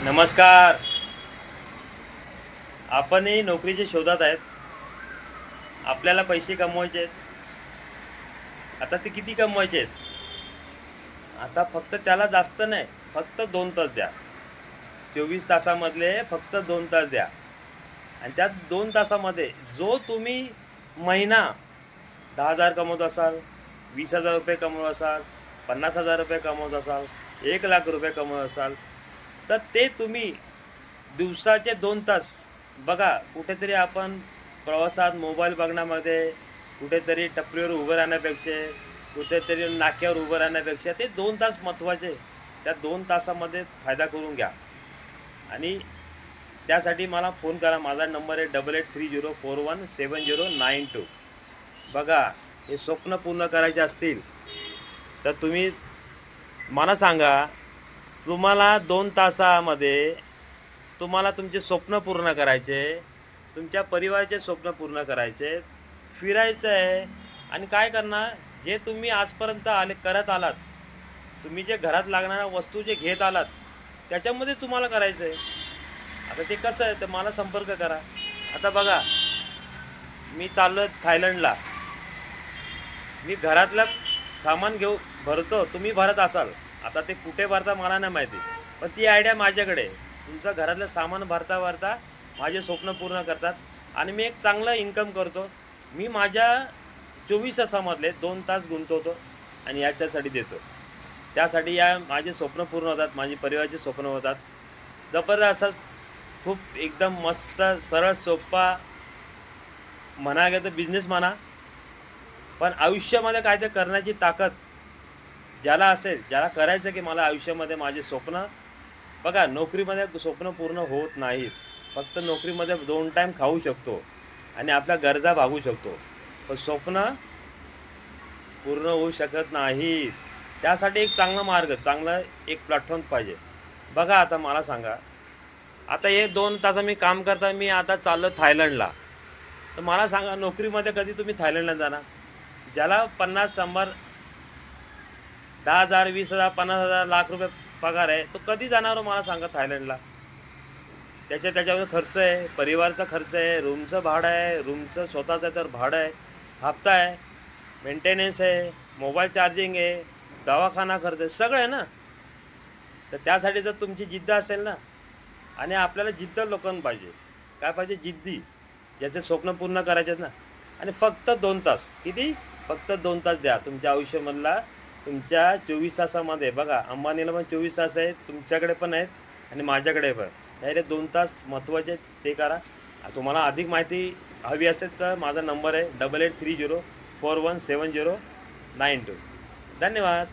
नमस्कार. आपणही नोकरीच्या शोधात आहेत. आपल्याला पैसे कमवायचे आहेत. आता ते किती कमवायचे आहेत? आता फक्त त्याला जास्त नाही, फक्त 2 तास द्या. 24 तासामधले फक्त 2 तास द्या. आणि त्या 2 तासामध्ये जो तुम्ही महिना 10,000 कमवत असाल, 20,000 रुपये कमवत असाल, 50,000 रुपये कमवत असाल, 1,00,000 रुपये कमवत असाल, तर ते तुम्ही दिवसाचे 2 तास बघा. कुठेतरी आपण प्रवासात मोबाईल बघण्यामध्ये, कुठेतरी टपरीवर उभं राहण्यापेक्षा, कुठेतरी नाक्यावर उभं राहण्यापेक्षा ते 2 तास महत्त्वाचे. त्या 2 तासामध्ये फायदा करून घ्या. आणि त्यासाठी मला फोन करा. माझा नंबर आहे 8830417092. बघा, हे स्वप्न पूर्ण करायचे असतील तर तुम्ही मला सांगा. तुम्हाला 2 तासामध्ये तुम्हाला तुमचे स्वप्न पूर्ण करायचे, तुमच्या परिवाराचे स्वप्न पूर्ण करायचे, फिरायचं आहे. आणि काय करणार, जे तुम्ही आजपर्यंत करत आलात, तुम्ही जे घरात लागणाऱ्या वस्तू जे घेत आलात त्याच्यामध्ये तुम्हाला करायचं आहे. आता ते कसं आहे, तर मला संपर्क करा. आता बघा, मी चाललो थायलंडला. मी घरातलं सामान भरतो, तुम्ही भरत असाल. आता ते कुठे भरता मला नाही माहिती, पण ती आयडिया माझ्याकडे आहे. तुमचं घरातलं सामान भरता भरता माझे स्वप्न पूर्ण करतात. आणि मी एक चांगलं इन्कम करतो. मी माझ्या 24 तासामधले 2 तास गुंतवतो आणि याच्यासाठी देतो. त्यासाठी माझे स्वप्न पूर्ण होतात, माझी परिवाराचे स्वप्न होतात. जबरदस्त असं खूप एकदम मस्त सरळ सोपा म्हणा गेलं तर बिझनेस म्हणा. पण आयुष्यामध्ये काय ते करण्याची ताकद ज्याला असेल, ज्याला करायचं की मला आयुष्यामध्ये माझे स्वप्न. बघा, नोकरीमध्ये स्वप्न पूर्ण होत नाहीत. फक्त नोकरीमध्ये 2 टाईम खाऊ शकतो आणि आपल्या गरजा भागू शकतो, पण स्वप्न पूर्ण होऊ शकत नाहीत. त्यासाठी एक चांगला मार्ग, चांगला एक प्लॅटफॉर्म पाहिजे. बघा, आता मला सांगा, आता हे 2 तास मी काम करता, मी आता चाललो थायलंडला. तर मला सांगा, नोकरीमध्ये कधी तुम्ही थायलंडला जाणार? ज्याला 50-100, 10,000, 20,000, 50,000, लाख रुपये पगार आहे, तो कधी जाणार हो मला सांगा थायलंडला? त्याच्यावर खर्च आहे, परिवाराचा खर्च आहे, रूमचं भाडं आहे, रूमचं स्वतःचं तर भाडं आहे, हप्ता आहे, मेंटेनन्स आहे, मोबाईल चार्जिंग आहे, दवाखाना खर्च आहे, सगळं आहे ना. तर त्यासाठी जर तुमची जिद्द असेल ना, आणि आपल्याला जिद्द लोकांना पाहिजे. काय पाहिजे? जिद्दी. ज्याचे स्वप्न पूर्ण करायचे आहेत ना. आणि फक्त 2 तास, किती? फक्त 2 तास द्या तुमच्या आयुष्यामधला. तुमच्या 24 तासामध्ये बघा, अंबानीला पण 24 तास आहेत, तुमच्याकडे पण आहेत आणि माझ्याकडे पण. डायरेक्ट 2 तास महत्त्वाचे, ते करा. तुम्हाला अधिक माहिती हवी असेल तर माझा नंबर आहे 8830417092. धन्यवाद.